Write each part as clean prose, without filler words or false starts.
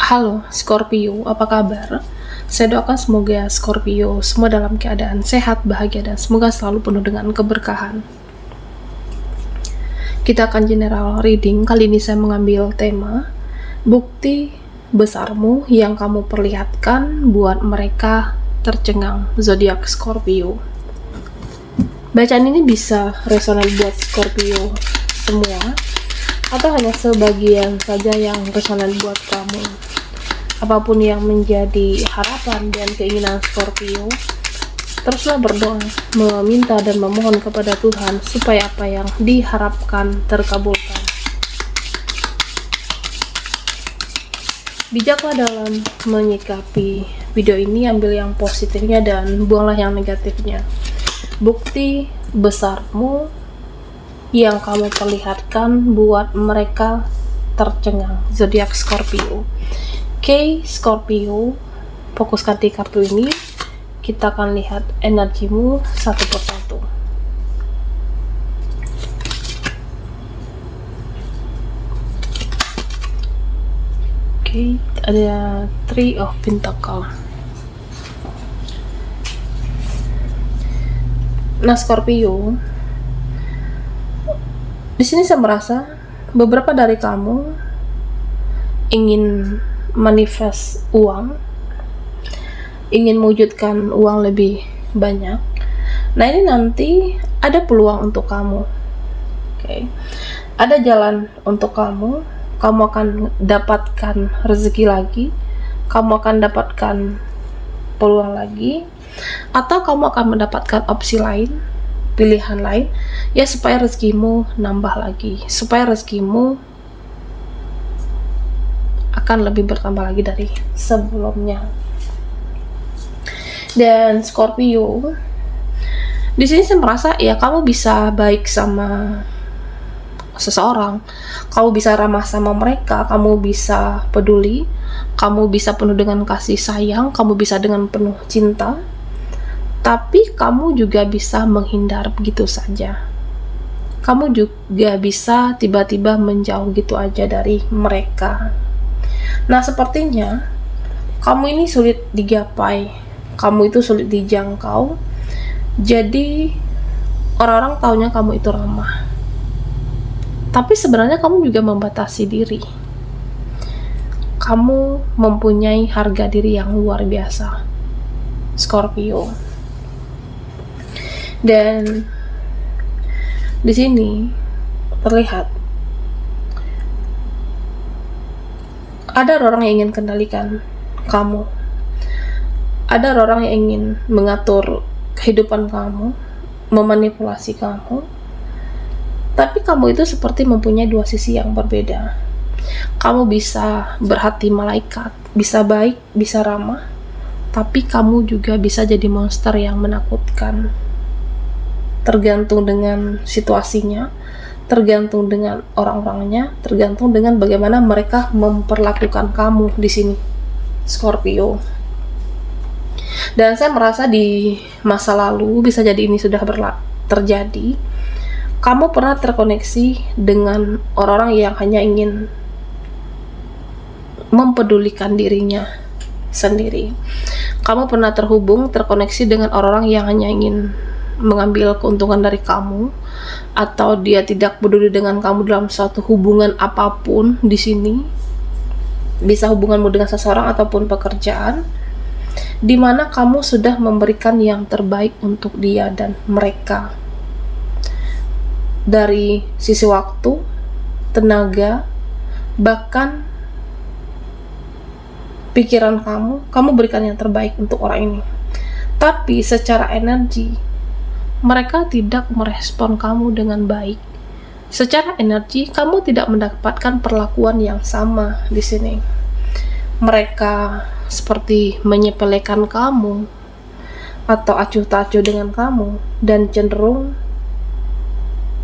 Halo Scorpio, apa kabar? Saya doakan semoga Scorpio semua dalam keadaan sehat, bahagia, dan semoga selalu penuh dengan keberkahan. Kita akan general reading. Kali ini saya mengambil tema bukti besarmu yang kamu perlihatkan buat mereka tercengang, zodiak Scorpio. Bacaan ini bisa resonan buat Scorpio semua atau hanya sebagian saja yang resonan buat kamu. Apapun yang menjadi harapan dan keinginan Scorpio, teruslah berdoa, meminta dan memohon kepada Tuhan supaya apa yang diharapkan terkabulkan. Bijaklah dalam menyikapi video ini, ambil yang positifnya dan buanglah yang negatifnya. Bukti besarmu yang kamu perlihatkan buat mereka tercengang, zodiak Scorpio. Oke, Scorpio, fokuskan di kartu ini. Kita akan lihat energimu satu persatu. Oke, ada Three of Pentacle. Nah, Scorpio, di sini saya merasa beberapa dari kamu ingin manifest uang, ingin mewujudkan uang lebih banyak. Nah, ini nanti ada peluang untuk kamu. Oke. Ada jalan untuk kamu. Kamu akan dapatkan rezeki lagi, kamu akan dapatkan peluang lagi, atau kamu akan mendapatkan opsi lain, pilihan lain, ya, supaya rezekimu nambah lagi, supaya rezekimu akan lebih bertambah lagi dari sebelumnya. Dan Scorpio, di sini saya merasa ya kamu bisa baik sama seseorang, kamu bisa ramah sama mereka, kamu bisa peduli, kamu bisa penuh dengan kasih sayang, kamu bisa dengan penuh cinta, tapi kamu juga bisa menghindar begitu saja. Kamu juga bisa tiba-tiba menjauh gitu aja dari mereka. Nah, sepertinya kamu ini sulit digapai, kamu itu sulit dijangkau. Jadi orang-orang taunya kamu itu ramah, tapi sebenarnya kamu juga membatasi diri. Kamu mempunyai harga diri yang luar biasa, Scorpio. Dan di sini terlihat ada orang yang ingin kendalikan kamu. Ada orang yang ingin mengatur kehidupan kamu, memanipulasi kamu. Tapi kamu itu seperti mempunyai dua sisi yang berbeda. Kamu bisa berhati malaikat, bisa baik, bisa ramah, tapi kamu juga bisa jadi monster yang menakutkan. Tergantung dengan situasinya, tergantung dengan orang-orangnya, tergantung dengan bagaimana mereka memperlakukan kamu di sini, Scorpio. Dan saya merasa di masa lalu, bisa jadi ini sudah terjadi, kamu pernah terkoneksi dengan orang-orang yang hanya ingin mempedulikan dirinya sendiri. Kamu pernah terkoneksi dengan orang-orang yang hanya ingin mengambil keuntungan dari kamu, atau dia tidak peduli dengan kamu dalam suatu hubungan apapun di sini. Bisa hubunganmu dengan seseorang ataupun pekerjaan, di mana kamu sudah memberikan yang terbaik untuk dia dan mereka. Dari sisi waktu, tenaga, bahkan pikiran kamu berikan yang terbaik untuk orang ini. Tapi secara energi, mereka tidak merespon kamu dengan baik. Secara energi, kamu tidak mendapatkan perlakuan yang sama di sini. Mereka seperti menyepelekan kamu atau acuh tak acuh dengan kamu, dan cenderung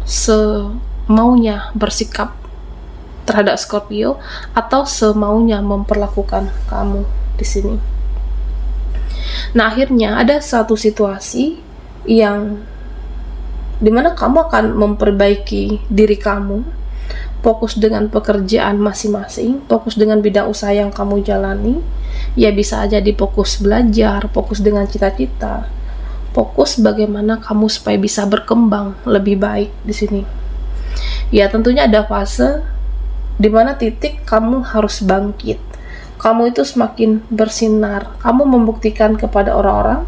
semaunya bersikap terhadap Scorpio atau semaunya memperlakukan kamu di sini. Nah, akhirnya ada satu situasi yang dimana kamu akan memperbaiki diri kamu, fokus dengan pekerjaan masing-masing, fokus dengan bidang usaha yang kamu jalani. Ya bisa aja di fokus belajar, fokus dengan cita-cita, fokus bagaimana kamu supaya bisa berkembang lebih baik di sini. Ya tentunya ada fase di mana titik kamu harus bangkit. Kamu itu semakin bersinar. Kamu membuktikan kepada orang-orang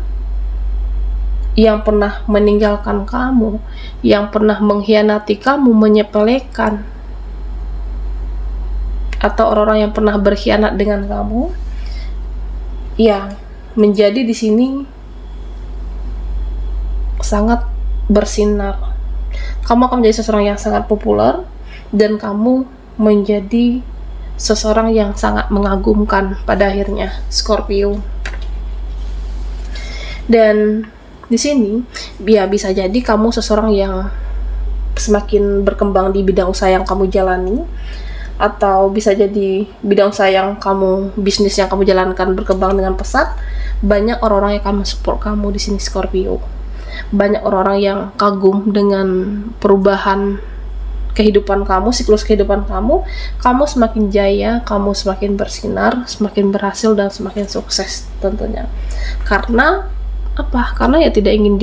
yang pernah meninggalkan kamu, yang pernah mengkhianati kamu, menyepelekan, atau orang-orang yang pernah berkhianat dengan kamu, yang menjadi di sini sangat bersinar. Kamu akan menjadi seseorang yang sangat populer, dan kamu menjadi seseorang yang sangat mengagumkan pada akhirnya, Scorpio. Dan di sini ya bisa jadi kamu seseorang yang semakin berkembang di bidang usaha yang kamu jalani, atau bisa jadi bidang usaha yang kamu, bisnis yang kamu jalankan berkembang dengan pesat. Banyak orang-orang yang akan mensupport kamu di sini, Scorpio. Banyak orang-orang yang kagum dengan perubahan kehidupan kamu, siklus kehidupan kamu. Kamu semakin jaya, kamu semakin bersinar, semakin berhasil, dan semakin sukses tentunya. Karena apa? Karena ya tidak ingin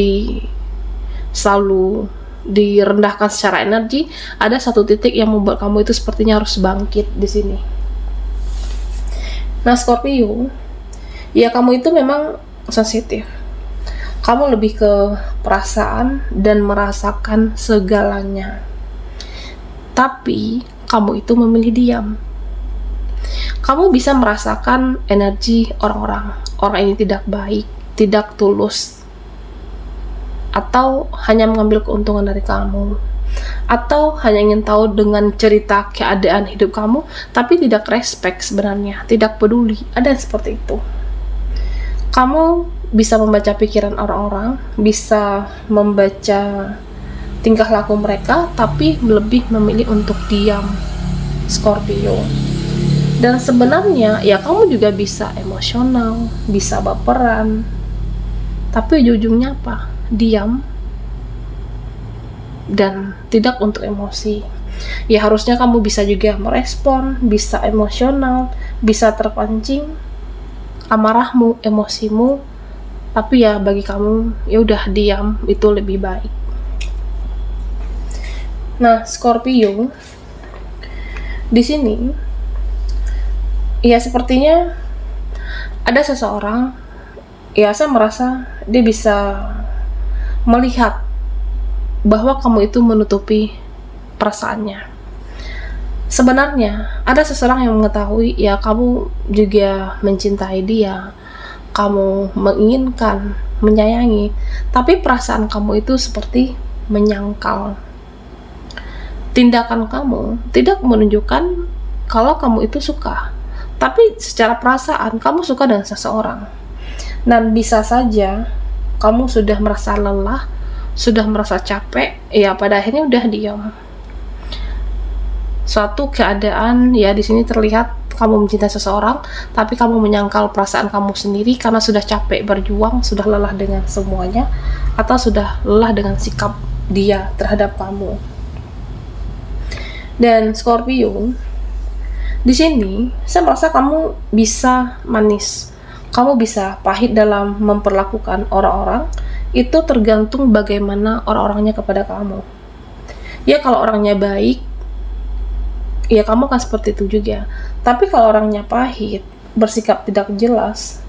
selalu direndahkan secara energi. Ada satu titik yang membuat kamu itu sepertinya harus bangkit di sini. Nah, Scorpio, ya kamu itu memang sensitif. Kamu lebih ke perasaan dan merasakan segalanya. Tapi kamu itu memilih diam. Kamu bisa merasakan energi orang-orang. Orang ini tidak baik, tidak tulus, atau hanya mengambil keuntungan dari kamu, atau hanya ingin tahu dengan cerita keadaan hidup kamu, tapi tidak respect sebenarnya, tidak peduli. Ada yang seperti itu. Kamu bisa membaca pikiran orang-orang, bisa membaca tingkah laku mereka, tapi lebih memilih untuk diam, Scorpio. Dan sebenarnya ya kamu juga bisa emosional, bisa baperan, tapi ujung-ujungnya apa? Diam dan tidak untuk emosi. Ya harusnya kamu bisa juga merespon, bisa emosional, bisa terpancing amarahmu, emosimu, tapi ya bagi kamu ya udah diam, itu lebih baik. Nah, Scorpio di sini ya sepertinya ada seseorang, ya saya merasa dia bisa melihat bahwa kamu itu menutupi perasaannya. Sebenarnya ada seseorang yang mengetahui ya kamu juga mencintai dia, kamu menginginkan, menyayangi, tapi perasaan kamu itu seperti menyangkal. Tindakan kamu tidak menunjukkan kalau kamu itu suka, tapi secara perasaan kamu suka dengan seseorang. Dan bisa saja kamu sudah merasa lelah, sudah merasa capek, ya pada akhirnya udah diam. Suatu keadaan ya di sini terlihat kamu mencintai seseorang, tapi kamu menyangkal perasaan kamu sendiri karena sudah capek berjuang, sudah lelah dengan semuanya, atau sudah lelah dengan sikap dia terhadap kamu. Dan Scorpio, di sini saya merasa kamu bisa manis, kamu bisa pahit dalam memperlakukan orang-orang. Itu tergantung bagaimana orang-orangnya kepada kamu. Ya kalau orangnya baik, ya kamu akan seperti itu juga. Tapi kalau orangnya pahit, bersikap tidak jelas,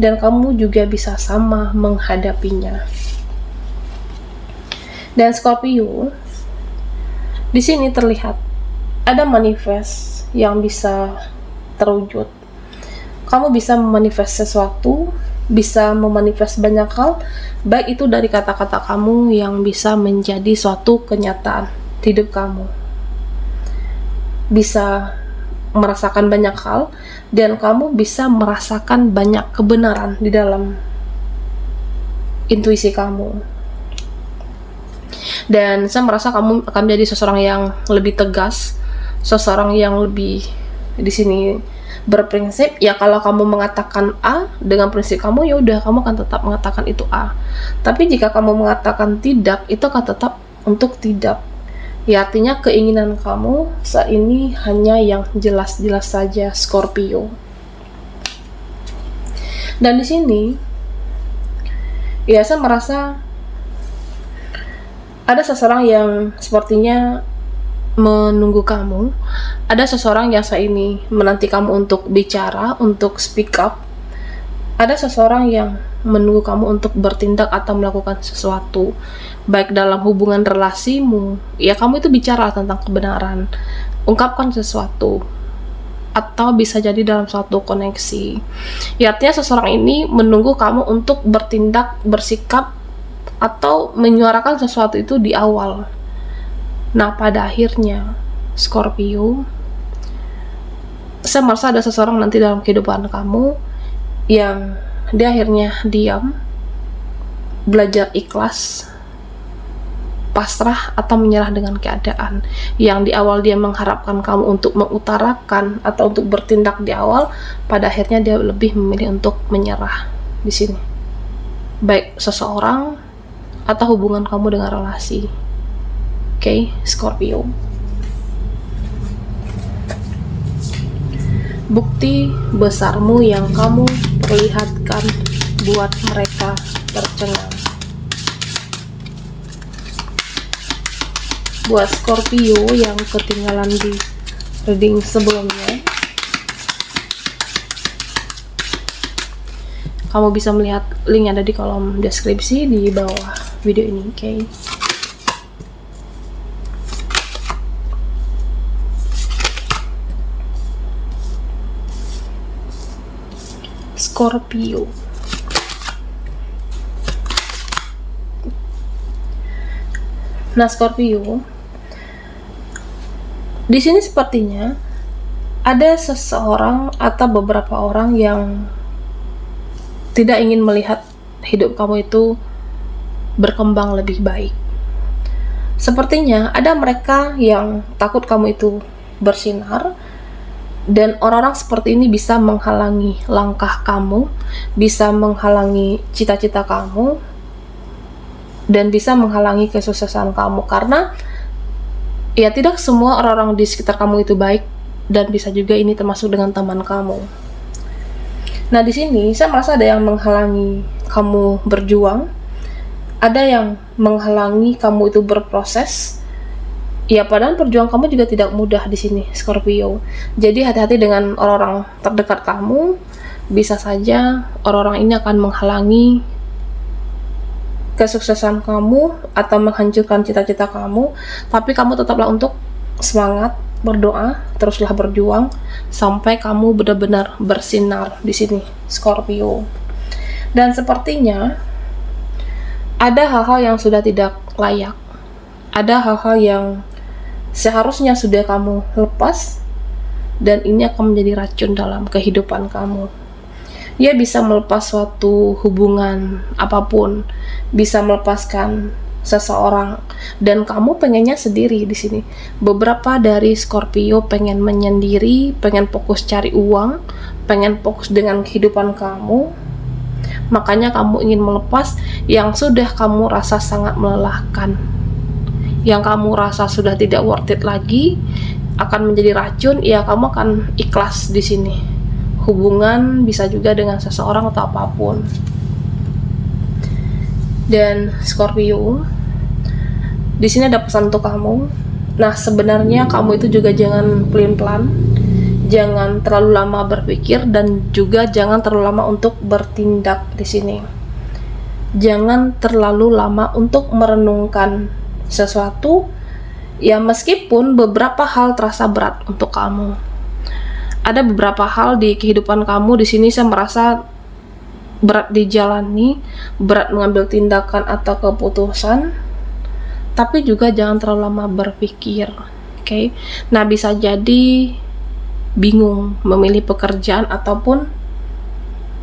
dan kamu juga bisa sama menghadapinya. Dan Scorpio, di sini terlihat ada manifest yang bisa terwujud. Kamu bisa memanifest sesuatu, bisa memanifest banyak hal, baik itu dari kata-kata kamu yang bisa menjadi suatu kenyataan di hidup kamu. Bisa merasakan banyak hal, dan kamu bisa merasakan banyak kebenaran di dalam intuisi kamu. Dan saya merasa kamu akan menjadi seseorang yang lebih tegas, seseorang yang lebih di sini berprinsip. Ya kalau kamu mengatakan A dengan prinsip kamu, ya udah kamu akan tetap mengatakan itu A. Tapi jika kamu mengatakan tidak, itu akan tetap untuk tidak. Ya, artinya keinginan kamu saat ini hanya yang jelas-jelas saja, Scorpio. Dan di sini, ya saya merasa ada seseorang yang sepertinya menunggu kamu. Ada seseorang yang saat ini menanti kamu untuk bicara, untuk speak up. Ada seseorang yang menunggu kamu untuk bertindak atau melakukan sesuatu, baik dalam hubungan relasimu, ya kamu itu bicara tentang kebenaran, ungkapkan sesuatu, atau bisa jadi dalam suatu koneksi. Ya, artinya seseorang ini menunggu kamu untuk bertindak, bersikap, atau menyuarakan sesuatu itu di awal. Nah, pada akhirnya, Scorpio, saya merasa ada seseorang nanti dalam kehidupan kamu yang dia akhirnya diam, belajar ikhlas, pasrah atau menyerah dengan keadaan. Yang di awal dia mengharapkan kamu untuk mengutarakan atau untuk bertindak di awal, pada akhirnya dia lebih memilih untuk menyerah di sini. Baik seseorang atau hubungan kamu dengan relasi. Oke, Scorpio. Bukti besarmu yang kamu perlihatkan buat mereka tercengang. Buat Scorpio yang ketinggalan di reading sebelumnya, kamu bisa melihat link ada di kolom deskripsi di bawah video ini. Oke. Scorpio. Nah, Scorpio, di sini sepertinya ada seseorang atau beberapa orang yang tidak ingin melihat hidup kamu itu berkembang lebih baik. Sepertinya ada mereka yang takut kamu itu bersinar, dan orang-orang seperti ini bisa menghalangi langkah kamu, bisa menghalangi cita-cita kamu, dan bisa menghalangi kesuksesan kamu. Karena ya tidak semua orang-orang di sekitar kamu itu baik, dan bisa juga ini termasuk dengan teman kamu. Nah, di sini saya merasa ada yang menghalangi kamu berjuang, ada yang menghalangi kamu itu berproses. Ya, padahal perjuangan kamu juga tidak mudah di sini, Scorpio. Jadi hati-hati dengan orang-orang terdekat kamu. Bisa saja orang-orang ini akan menghalangi kesuksesan kamu atau menghancurkan cita-cita kamu. Tapi kamu tetaplah untuk semangat, berdoa, teruslah berjuang sampai kamu benar-benar bersinar di sini, Scorpio. Dan sepertinya ada hal-hal yang sudah tidak layak. Ada hal-hal yang seharusnya sudah kamu lepas, dan ini akan menjadi racun dalam kehidupan kamu. Ya, bisa melepas suatu hubungan apapun, bisa melepaskan seseorang, dan kamu pengennya sendiri di sini. Beberapa dari Scorpio pengen menyendiri, pengen fokus cari uang, pengen fokus dengan kehidupan kamu. Makanya kamu ingin melepas yang sudah kamu rasa sangat melelahkan, yang kamu rasa sudah tidak worth it lagi, akan menjadi racun. Ya, kamu akan ikhlas di sini. Hubungan bisa juga dengan seseorang atau apapun. Dan Scorpio, di sini ada pesan untuk kamu. Nah, sebenarnya kamu itu juga jangan pelin-pelan, jangan terlalu lama berpikir, dan juga jangan terlalu lama untuk bertindak di sini. Jangan terlalu lama untuk merenungkan sesuatu, ya meskipun beberapa hal terasa berat untuk kamu. Ada beberapa hal di kehidupan kamu di sini saya merasa berat dijalani, berat mengambil tindakan atau keputusan, tapi juga jangan terlalu lama berpikir. Oke. Nah, bisa jadi bingung memilih pekerjaan ataupun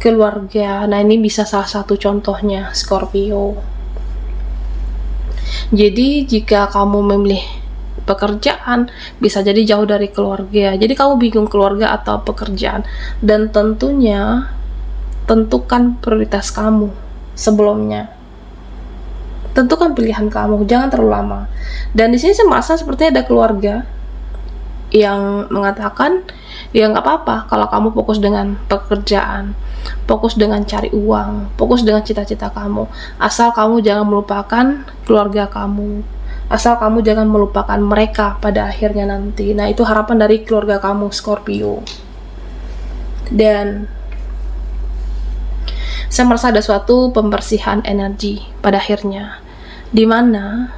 keluarga. Nah, ini bisa salah satu contohnya, Scorpio. Jadi jika kamu memilih pekerjaan, bisa jadi jauh dari keluarga. Jadi kamu bingung keluarga atau pekerjaan. Dan tentunya tentukan prioritas kamu sebelumnya. Tentukan pilihan kamu, jangan terlalu lama. Dan di sini saya merasa sepertinya ada keluarga yang mengatakan, ya nggak apa-apa kalau kamu fokus dengan pekerjaan, fokus dengan cari uang, fokus dengan cita-cita kamu, asal kamu jangan melupakan keluarga kamu, asal kamu jangan melupakan mereka pada akhirnya nanti. Nah, itu harapan dari keluarga kamu, Scorpio. Dan saya merasa ada suatu pembersihan energi pada akhirnya, dimana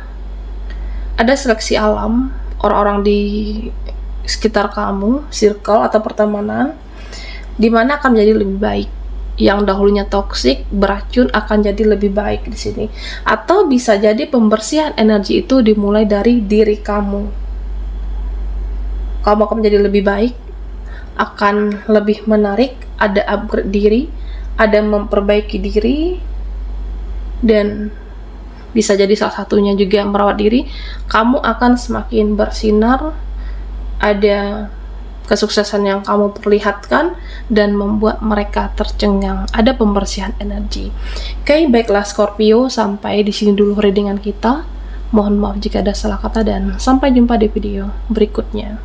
ada seleksi alam, orang-orang di sekitar kamu, circle atau pertemanan, dimana akan menjadi lebih baik. Yang dahulunya toksik, beracun, akan jadi lebih baik di sini. Atau bisa jadi pembersihan energi itu dimulai dari diri kamu. Kamu akan menjadi lebih baik, akan lebih menarik, ada upgrade diri, ada memperbaiki diri, dan bisa jadi salah satunya juga merawat diri. Kamu akan semakin bersinar, ada kesuksesan yang kamu perlihatkan dan membuat mereka tercengang. Ada pembersihan energi. Oke, baiklah Scorpio, sampai di sini dulu readingan kita. Mohon maaf jika ada salah kata dan sampai jumpa di video berikutnya.